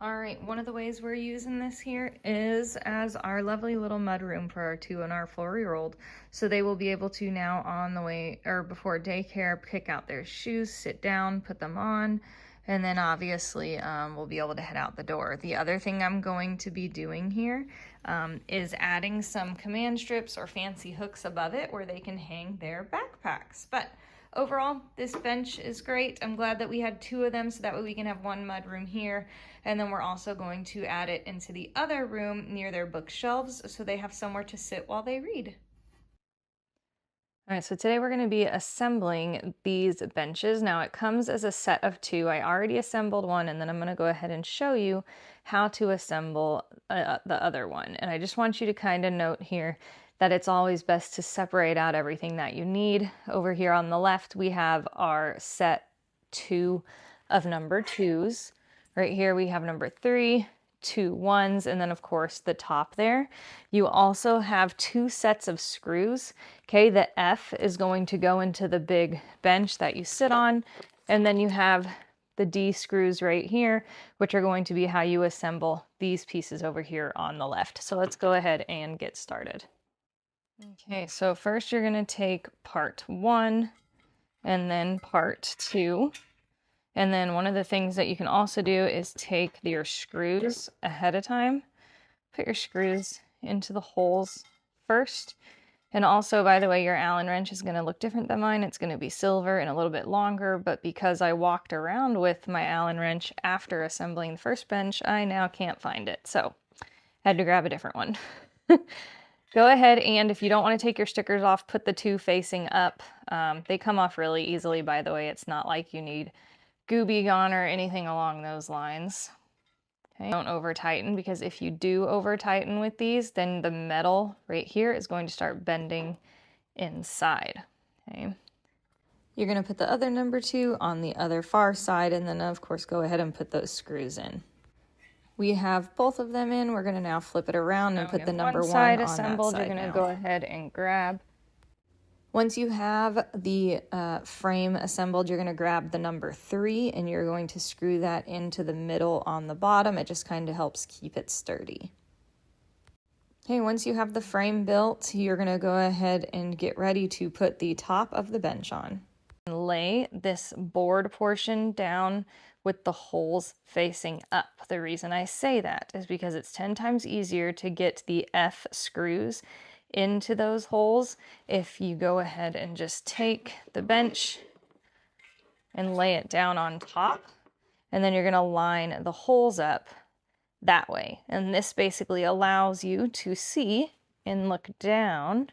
All right, one of the ways we're using this here is as our lovely little mudroom for our 2 and our 4-year-old. So they will be able to now on the way or before daycare pick out their shoes, sit down, put them on, and then obviously we'll be able to head out the door. The other thing I'm going to be doing here is adding some command strips or fancy hooks above it where they can hang their backpacks. But overall, this bench is great. I'm glad that we had 2 of them so that way we can have one mudroom here. And then we're also going to add it into the other room near their bookshelves so they have somewhere to sit while they read. All right, so today we're going to be assembling these benches. Now it comes as a set of 2. I already assembled one, and then I'm going to go ahead and show you how to assemble the other one. And I just want you to kind of note here that it's always best to separate out everything that you need. Over here on the left, we have our set 2 of number 2s. Right here we have number 3, 2 1s, and then of course the top there. You also have 2 sets of screws. Okay, the F is going to go into the big bench that you sit on, and then you have the D screws right here, which are going to be how you assemble these pieces over here on the left. So let's go ahead and get started. Okay, so first you're going to take part 1 and then part 2. And then one of the things that you can also do is take your screws ahead of time. Put your screws into the holes first. And also, by the way, your Allen wrench is going to look different than mine. It's going to be silver and a little bit longer, but because I walked around with my Allen wrench after assembling the first bench, I now can't find it. So I had to grab a different one. Go ahead and if you don't want to take your stickers off, put the 2 facing up. They come off really easily, by the way. It's not like you need Gooby Gone or anything along those lines. Okay. Don't over tighten, because if you do over tighten with these, then the metal right here is going to start bending inside. Okay. You're going to put the other number 2 on the other far side, and then of course go ahead and put those screws in. We have both of them in. We're going to now flip it around and put the number 1 on assembled. You're going to go ahead and grab. Once you have the frame assembled, you're going to grab the number 3 and you're going to screw that into the middle on the bottom. It just kind of helps keep it sturdy. Okay, once you have the frame built, you're going to go ahead and get ready to put the top of the bench on. Lay this board portion down with the holes facing up. The reason I say that is because it's 10 times easier to get the F screws into those holes if you go ahead and just take the bench and lay it down on top, and then you're going to line the holes up that way. And this basically allows you to see and look down.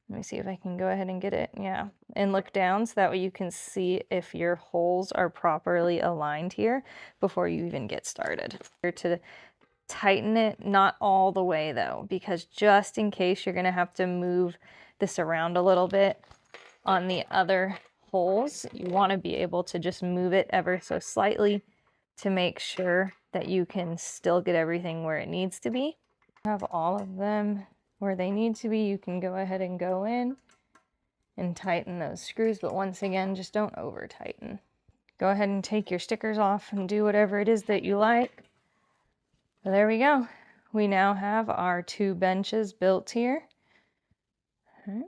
Let me see if I can go ahead and get it. Yeah, and look down so that way you can see if your holes are properly aligned here before you even get started. Here to tighten it, not all the way though, because just in case you're going to have to move this around a little bit on the other holes, you want to be able to just move it ever so slightly to make sure that you can still get everything where it needs to be. Have all of them where they need to be. You can go ahead and go in and tighten those screws, but once again, just don't over tighten. Go ahead and take your stickers off and do whatever it is that you like. So there we go. We now have our 2 benches built here. All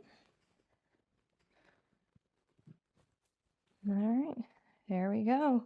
right, there we go.